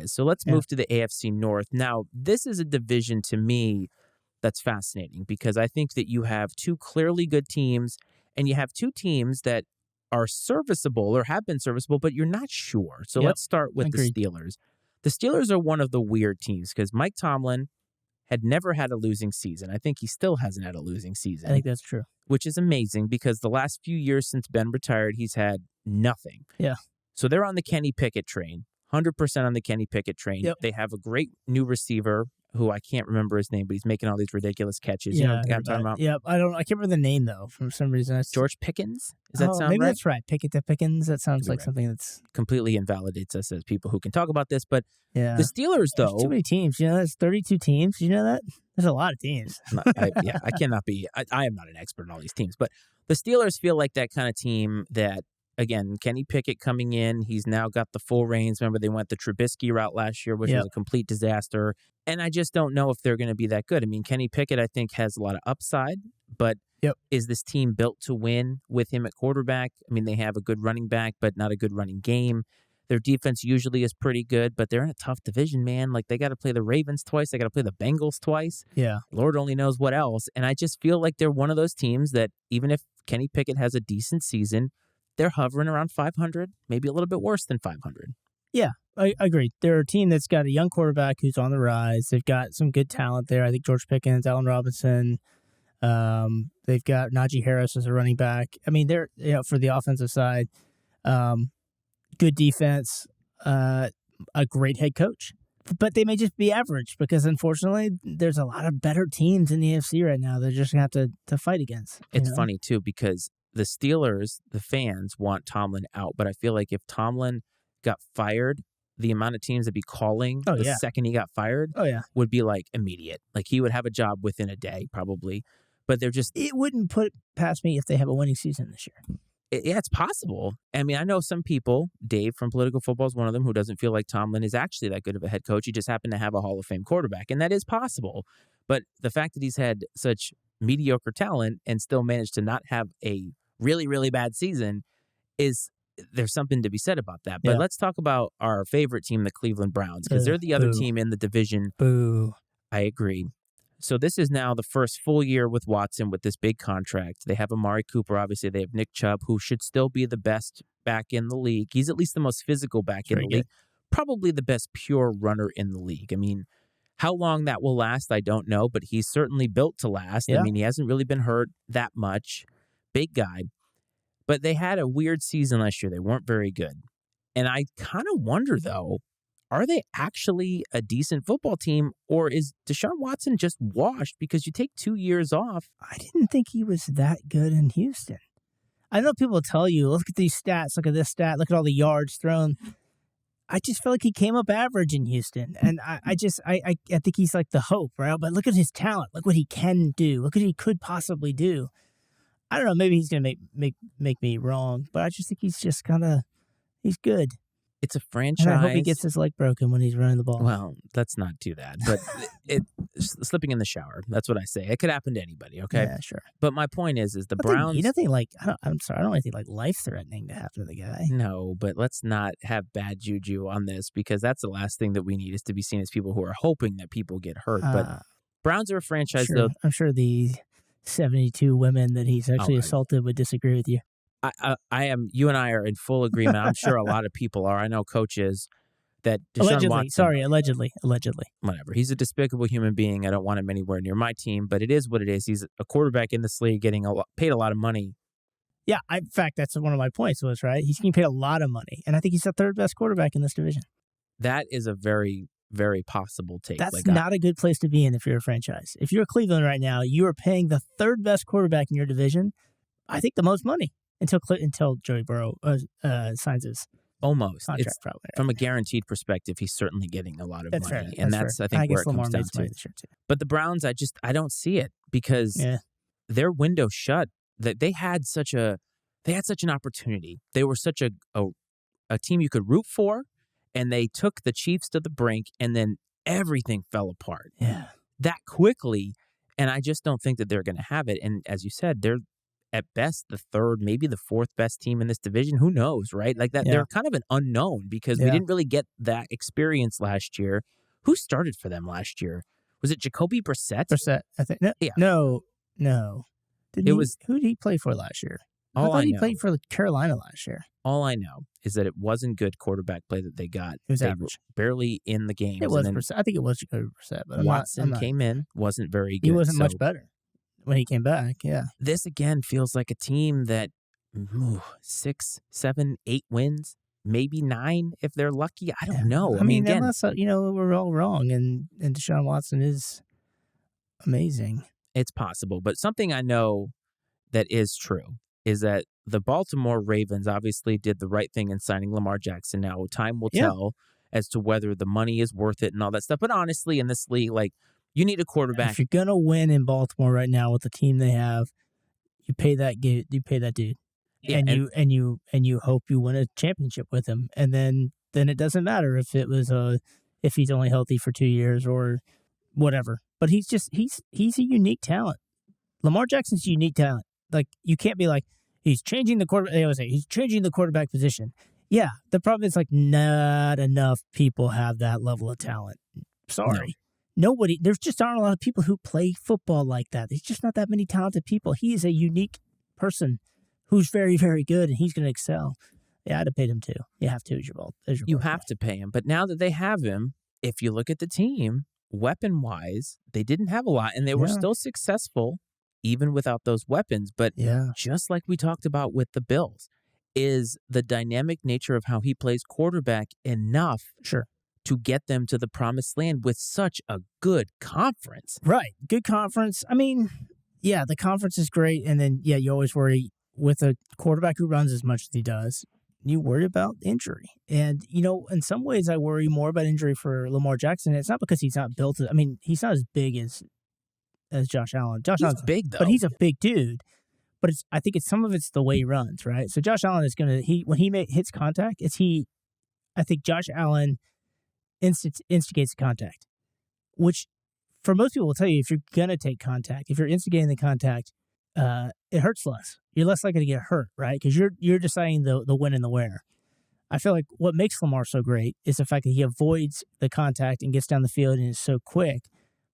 is. So let's move to the AFC North. Now, this is a division to me that's fascinating because I think that you have two clearly good teams and you have two teams that are serviceable or have been serviceable, but you're not sure. So let's start with the Steelers. The Steelers are one of the weird teams because Mike Tomlin had never had a losing season. I think he still hasn't had a losing season. I think that's true. Which is amazing because the last few years since Ben retired, he's had nothing. Yeah. So they're on the Kenny Pickett train, 100% on the Kenny Pickett train. Yep. They have a great new receiver who I can't remember his name, but he's making all these ridiculous catches. Yeah, You know what I'm talking about? Yeah, I can't remember the name though. For some reason, George Pickens? Does that sound maybe right? that's right. Pickett to Pickens. That sounds like something that's completely invalidates us as people who can talk about this. But the Steelers, though, there's too many teams. You know, there's 32 teams. You know that? There's a lot of teams. I cannot be. I am not an expert in all these teams, but the Steelers feel like that kind of team that. Again, Kenny Pickett coming in. He's now got the full reins. Remember, they went the Trubisky route last year, which was a complete disaster. And I just don't know if they're going to be that good. I mean, Kenny Pickett, I think, has a lot of upside. But is this team built to win with him at quarterback? I mean, they have a good running back, but not a good running game. Their defense usually is pretty good, but they're in a tough division, man. Like, they got to play the Ravens twice. They got to play the Bengals twice. Yeah. Lord only knows what else. And I just feel like they're one of those teams that even if Kenny Pickett has a decent season, they're hovering around 500, maybe a little bit worse than 500. Yeah, I agree. They're a team that's got a young quarterback who's on the rise. They've got some good talent there. I think George Pickens, Allen Robinson. They've got Najee Harris as a running back. I mean, they're for the offensive side, good defense, a great head coach. But they may just be average because, unfortunately, there's a lot of better teams in the AFC right now. They're just going to have to fight against. It's funny, too, because the Steelers, the fans, want Tomlin out. But I feel like if Tomlin got fired, the amount of teams that'd be calling second he got fired would be like immediate. Like he would have a job within a day, probably. But they're just... It wouldn't put past me if they have a winning season this year. It's possible. I mean, I know some people, Dave from Political Football is one of them, who doesn't feel like Tomlin is actually that good of a head coach. He just happened to have a Hall of Fame quarterback, and that is possible. But the fact that he's had such mediocre talent and still managed to not have a really, really bad season there's something to be said about that. But let's talk about our favorite team, the Cleveland Browns, because they're the other team in the division. Boo. I agree. So this is now the first full year with Watson with this big contract. They have Amari Cooper, obviously. They have Nick Chubb, who should still be the best back in the league. He's at least the most physical back in the league. Probably the best pure runner in the league. I mean, how long that will last, I don't know, but he's certainly built to last. I mean, he hasn't really been hurt that much. Big guy. But they had a weird season last year. They weren't very good. And I kind of wonder, though, are they actually a decent football team, or is Deshaun Watson just washed because you take 2 years off? I didn't think he was that good in Houston. I know people tell you, look at these stats, look at this stat, look at all the yards thrown. I just felt like he came up average in Houston. And I think he's like the hope, right? But look at his talent. Look what he can do. Look what he could possibly do. I don't know. Maybe he's going to make me wrong, but I just think he's just he's good. It's a franchise. And I hope he gets his leg broken when he's running the ball. Well, let's not do that. But slipping in the shower, that's what I say. It could happen to anybody, okay? Yeah, sure. But my point is the Browns... Nothing like, I'm sorry, I don't want anything like life-threatening to happen to the guy. No, but let's not have bad juju on this because that's the last thing that we need is to be seen as people who are hoping that people get hurt. But Browns are a franchise, though... I'm sure the 72 women that he's actually assaulted would disagree with you. I am. You and I are in full agreement. I'm sure a lot of people are. I know coaches that Deshaun Watson. Allegedly. Whatever. He's a despicable human being. I don't want him anywhere near my team, but it is what it is. He's a quarterback in this league getting paid a lot of money. Yeah, in fact, that's one of my points was, right? He's getting paid a lot of money, and I think he's the third best quarterback in this division. That is a very, very possible take. That's not a good place to be in if you're a franchise. If you're Cleveland right now, you are paying the third best quarterback in your division, I think the most money. Until Joey Burrow signs his contract, probably. Right? From a guaranteed perspective, he's certainly getting a lot of money. Fair. And that's I think, where it comes down to. But the Browns, I don't see it because their window shut. That they had such an opportunity. They were such a team you could root for, and they took the Chiefs to the brink, and then everything fell apart. Yeah. That quickly, and I just don't think that they're going to have it. And as you said, they're at best the third, maybe the fourth best team in this division. Who knows, right? Like that, they're kind of an unknown because we didn't really get that experience last year. Who started for them last year? Was it Jacoby Brissett? Brissett, I think. No. Who did he play for last year? I thought he played for Carolina last year. All I know is that it wasn't good quarterback play that they got. It was they average. Were barely in the games. It was Brissett. I think it was Jacoby Brissett. But Watson came in, wasn't very good. He wasn't much better when he came back, This, again, feels like a team that 6, 7, 8 wins, maybe 9 if they're lucky. I don't know. I mean again, unless, we're all wrong, and Deshaun Watson is amazing. It's possible. But something I know that is true is that the Baltimore Ravens obviously did the right thing in signing Lamar Jackson. Now, time will tell as to whether the money is worth it and all that stuff. But honestly, in this league, like, you need a quarterback. If you're going to win in Baltimore right now with the team they have, you pay that dude. Yeah, and you hope you win a championship with him. And then it doesn't matter if he's only healthy for 2 years or whatever. But he's a unique talent. Lamar Jackson's a unique talent. Like, you can't be like, he's changing the quarterback. They always say he's changing the quarterback position. Yeah, the problem is, like, not enough people have that level of talent. Sorry. Nobody. There's just aren't a lot of people who play football like that. There's just not that many talented people. He is a unique person who's very, very good, and he's going to excel. Yeah, I'd have paid him too. You have to. You have to pay him. But now that they have him, if you look at the team, weapon-wise, they didn't have a lot, and they were still successful even without those weapons. But just like we talked about with the Bills, is the dynamic nature of how he plays quarterback enough to get them to the promised land with such a good conference? Right. Good conference. I mean, the conference is great. And then, you always worry with a quarterback who runs as much as he does. You worry about injury. And, in some ways I worry more about injury for Lamar Jackson. It's not because he's not built. I mean, he's not as big as Josh Allen. Allen's big, though. But he's a big dude. But I think some of it's the way he runs, right? So Josh Allen is going to, when he hits contact, I think Josh Allen instigates contact, which for most people will tell you, if you're going to take contact, if you're instigating the contact, it hurts less. You're less likely to get hurt, right? Because you're deciding the when and the where. I feel like what makes Lamar so great is the fact that he avoids the contact and gets down the field and is so quick.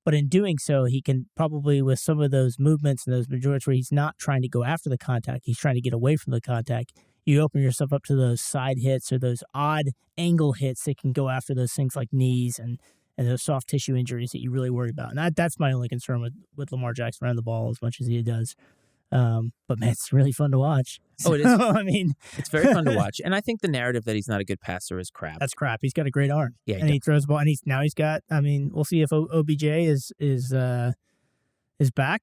But in doing so, he can probably, with some of those movements and those majorities where he's not trying to go after the contact, he's trying to get away from the contact, you open yourself up to those side hits or those odd angle hits that can go after those things like knees and those soft tissue injuries that you really worry about. And that's my only concern with Lamar Jackson running the ball as much as he does. But, man, it's really fun to watch. Oh, it is. I mean, it's very fun to watch. And I think the narrative that he's not a good passer is crap. That's crap. He's got a great arm. Yeah, he throws the ball. And he's got, I mean, we'll see if OBJ is back.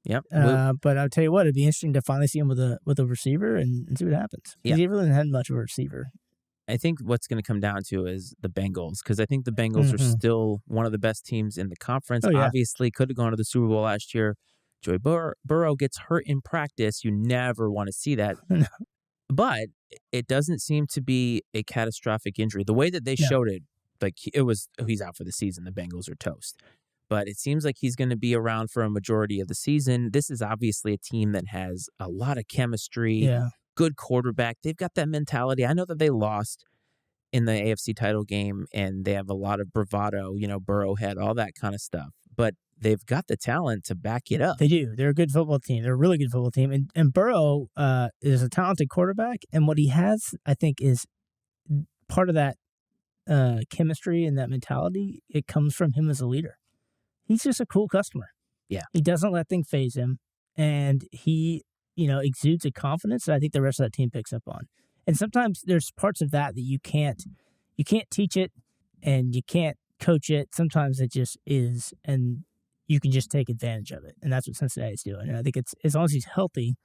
Yep. But I'll tell you what, it'd be interesting to finally see him with a receiver and see what happens. Yeah. He really hasn't had much of a receiver. I think what's going to come down to is the Bengals, because I think the Bengals are still one of the best teams in the conference. Oh, yeah. Obviously, could have gone to the Super Bowl last year. Joey Burrow gets hurt in practice. You never want to see that. But it doesn't seem to be a catastrophic injury. The way that they showed it, like he's out for the season. The Bengals are toast. But it seems like he's going to be around for a majority of the season. This is obviously a team that has a lot of chemistry, good quarterback. They've got that mentality. I know that they lost in the AFC title game, and they have a lot of bravado, Burrow had all that kind of stuff. But they've got the talent to back it up. They do. They're a good football team. They're a really good football team. And Burrow is a talented quarterback. And what he has, I think, is part of that chemistry and that mentality. It comes from him as a leader. He's just a cool customer. Yeah. He doesn't let things faze him. And he, exudes a confidence that I think the rest of that team picks up on. And sometimes there's parts of that you can't teach it and you can't coach it. Sometimes it just is. And you can just take advantage of it. And that's what Cincinnati's doing. And I think it's as long as he's healthy,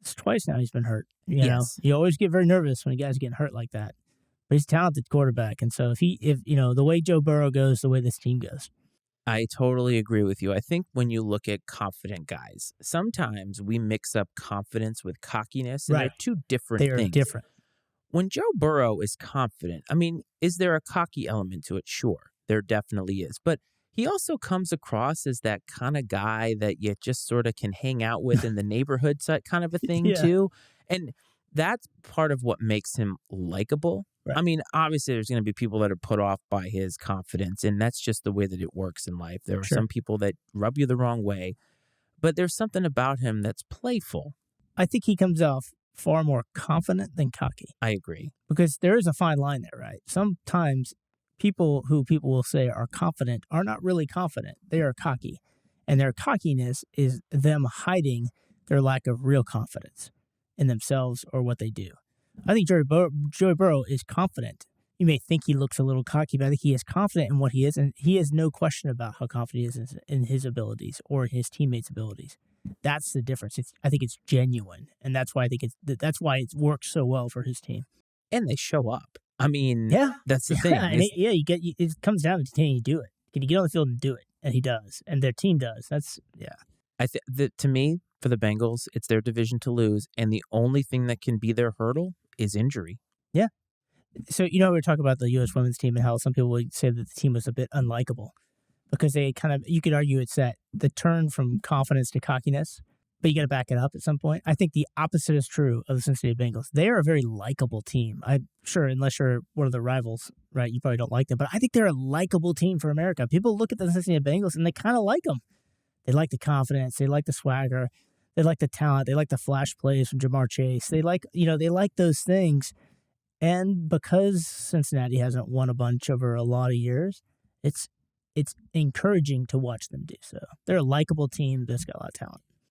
it's twice now he's been hurt. You know, you always get very nervous when a guy's getting hurt like that. But he's a talented quarterback. And so if the way Joe Burrow goes, the way this team goes. I totally agree with you. I think when you look at confident guys, sometimes we mix up confidence with cockiness, and they're two different things. They are different. When Joe Burrow is confident, I mean, is there a cocky element to it? Sure, there definitely is. But He also comes across as that kind of guy that you just sort of can hang out with in the neighborhood kind of a thing Yeah. too. And that's part of what makes him likable. Right. I mean, obviously there's going to be people that are put off by his confidence, and that's just the way that it works in life. There are Sure. some people that rub you the wrong way, but there's something about him that's playful. I think he comes off far more confident than cocky. I agree. Because there is a fine line there, right? Sometimes people will say are confident are not really confident. They are cocky. And their cockiness is them hiding their lack of real confidence in themselves or what they do. I think Joey Burrow is confident. You may think he looks a little cocky, but I think he is confident in what he is, and he has no question about how confident he is in his abilities or his teammates' abilities. That's the difference. I think it's genuine, and that's why that's why it works so well for his team. And they show up. I mean, Yeah, that's the thing. And it comes down to can you do it? Can you get on the field and do it? And he does, and their team does. I think that to me, for the Bengals, it's their division to lose, and the only thing that can be their hurdle is injury. Yeah. So we were talking about the U.S. women's team and how some people would say that the team was a bit unlikable because they you could argue it's that the turn from confidence to cockiness, but you got to back it up at some point. I think the opposite is true of the Cincinnati Bengals. They are a very likable team. I'm sure, unless you're one of the rivals, right, you probably don't like them, but I think they're a likable team for America. People look at the Cincinnati Bengals and they kind of like them. They like the confidence. They like the swagger. They like the talent. They like the flash plays from Jamar Chase. They like, they like those things. And because Cincinnati hasn't won a bunch over a lot of years, it's encouraging to watch them do so. They're a likable team that's got a lot of talent.